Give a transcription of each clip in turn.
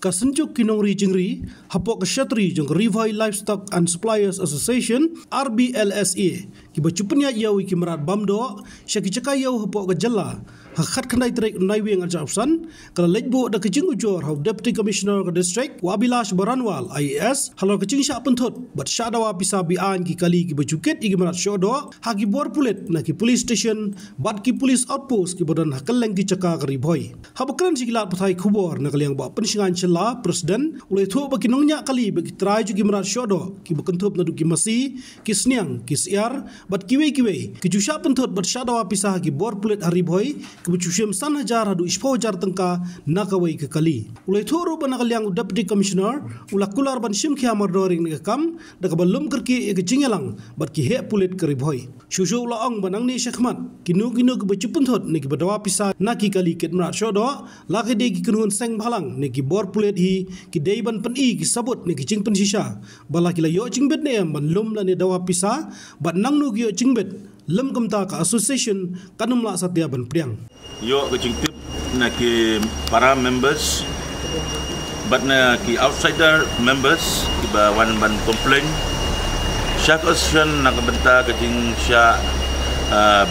Kasenjuk kinongri jingri, hapok keshatri jong Rivai Livestock and Suppliers Association, RBLSA, kibacupnya yawi kimerat bamdo, syakicaka yaw hapok kejala, hakat kenai trek naiwi ngajapsan, kalau lejbo da kejing ujor hau Deputy Commissioner ke District, Wabilash Baranwal, IAS, halor kejing syak pentut, bat syadawa pisa bian ki kali kibacukit kimerat syodo, haki bor pulit na ki police station, bat ki police outpost kibodan hakeleng ki caka ke Rivai. Habakran sikilat patai kubor na kaliang ba pensingan la presiden ulai tu bagi nongnya kali bagi try juga merat syodo ki bekentup nadu ki masi ki sniang ki siar bat kiwe ki jusha pentut bat syadawa pisah ki bor pulit hari boy ki bucusyam san hajar hadu ispo jar tengka nakawai ke kali ulai tu ru ban kaliang Deputy Commissioner ulak kular ban sim ki amar doring ne kam da ka balum kerki ke jingelang bat ki he pulit ke riboy shushu ula ong banang ni syakmat kinu ki bucu pentut ne ki badawa pisah naki kali ket merat syodo la ke de ki kunun seng balang ne ki bor pulit hi ki deiban pen i ki sabut ni ki jing pen sisa bala ki la yo jing bet ne ban lum la ne dawa pisa bat nang nu gi yo jing bet lem kamta ka association kanum la satya ban priang yo ke jing tip na ki para members but na ki outsider members ki ba wan ban complain syak association na ka benta ke jing sya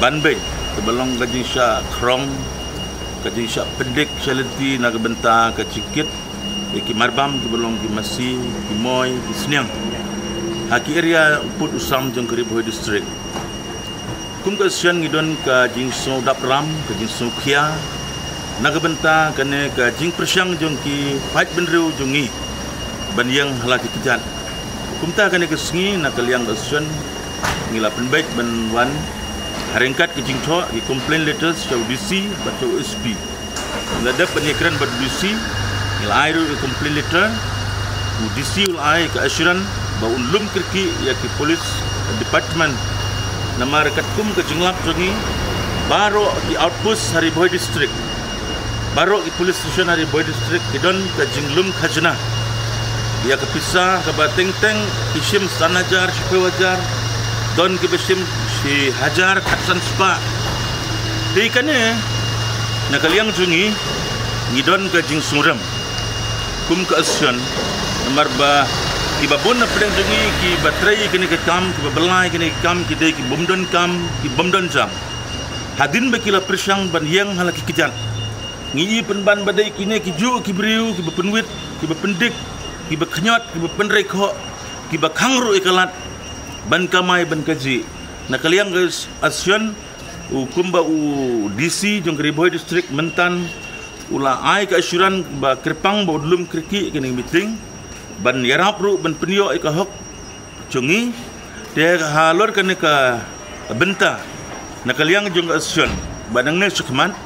ban be ke belong ke jing sya krong ke jing sya pendik shalenti na ka benta ke cikit ki marbam ki belong ki masi ki moy ki sniang haki area put usam jong Rivai district kum ka sian ngidon ka jing so dap ram ka jing so khia naga benta kane ka jing persyang jong ki pait benru jongi ban yang halaki kijat kum ta kane ka sngi na kaliang ka sian ngila penbaik ban wan haringkat ki jing tho ki complaint letters show DC but show SP ngada penyekran bat DC il airu complaint letter DC ul ai ke assuran ba unlum kirki ya ki police department nama rekat kum ke jinglap jongi baro ki outpost Rivai district baro ki police station Rivai district kidon ke jinglum khajna ya ke pisah ke bateng teng kisim sanajar sipewajar don ki besim si hajar khatsan spa deikane na kaliang jongi ngidon ke jing suram kum ke asyon nomor ba ki babon na pedang jongi ki batrai kini ke kam ki babelai kini kam ki dei ki bomdon jam hadin bakila persyang ban yang halaki kejat ngi penban badai kini ki ju ki briu ki bepenwit ki bependik ki beknyot ki bepenrekho ki bakhangru ikalat ban kamai ban kaji na kaliang guys asyon hukum ba u DC jong Rivai district mentan ula ai ka assuran ba kerpang ba dulum kriki kini meeting ban yarap ru ban penyo ka hok jongi de halor kan ka benta na kaliang jong assuran badang ne sukman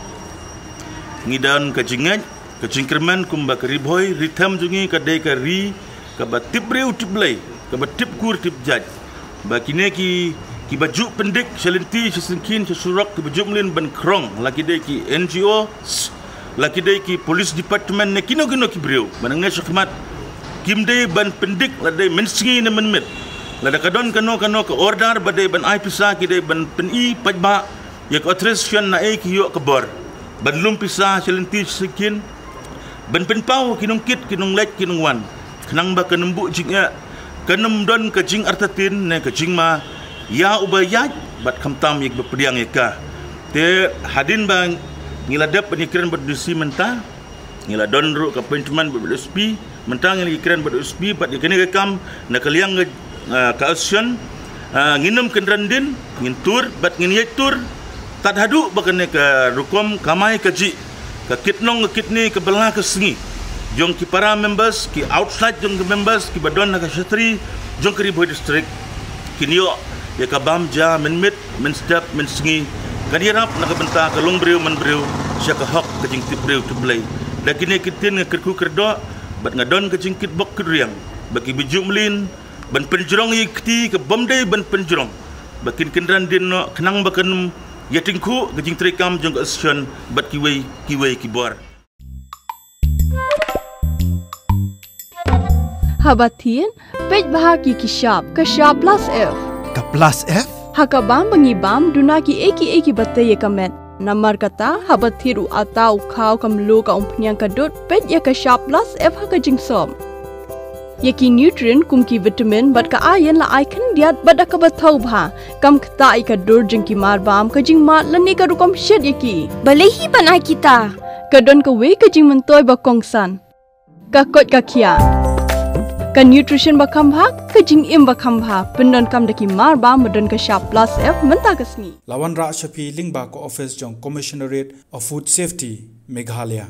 ngidan ka jingat ka jingkerman kumba ka Rivai ritam jongi ka de ka ri ka ba tibreu tiblai ka ba tip kur tip jaj ba kine ki baju pendik shalenti sesengkin sesurak ki baju mlin ban krong laki de ki NGO laki dai ki police department ne kino ki breu manang ne sukmat kim dai ban pendik la dai mensingi ne menmet la da kadon kano ka order ba dai ban ai pisa ki dai ban peni pajba ya ko authorization na ai ki yo kebor ban lum pisa selenti sekin ban penpau kinong kit kinong lek kinong wan kenang ba kenembu jingya kenem don ka jing artatin ne ka jing ma ya ubayat bat khamtam yek bepediang yeka te hadin bang ngila dep penyikiran berdisi mentah ngila donru ke appointment bersp mentang ngila ikiran bersp pat ikene rekam na kaliang ka action nginum kendrandin ngintur bat nginyetur tad hadu bakane ke rukom kamai kaji ka kitnong kitni ke belah ke sengi jong ki para members ki outside jong ki members ki badon na ka shatri jong ki Rivai district kinio ya ka bamja menmit menstep mensengi kanirap nakabenta ka longbreu manbreu siya ka hok ka jing tibreu tublay da kini kitin nga kerku kerdo bat ngadon ka jing kitbok kedriang bagi biju mlin ban penjrong yikti ka bomday ban penjrong bakin kendran din no kenang bakan yatingku ka jing trekam jong ka asyon bat kiwei kibor habatin pej bahagi ki shop ka shop plus f ka plus f hakabam bangibam duna ki eki batte ye kamet Namar kata habat thiru atau kau kamlu ka umpnyang kadut pet ya ka sharp plus F ha ka jingsom. Yaki nutrient kumki vitamin bat ka iron la icon diat bada ka bathau bha kam kata i ka dur jingki marbam ka jingmat lani ka rukom shed yaki. Balehi panai kita. Kadon ka we ka jing mentoy ba kongsan. Ka kot ka kia. Ka nutrition ba khambha ka jing im ba khambha pendon kam daki marbam badon ka sharp plus F menta kasni. Lawan Ra Shafi Lingba ko office jong Commissionerate of Food Safety Meghalaya.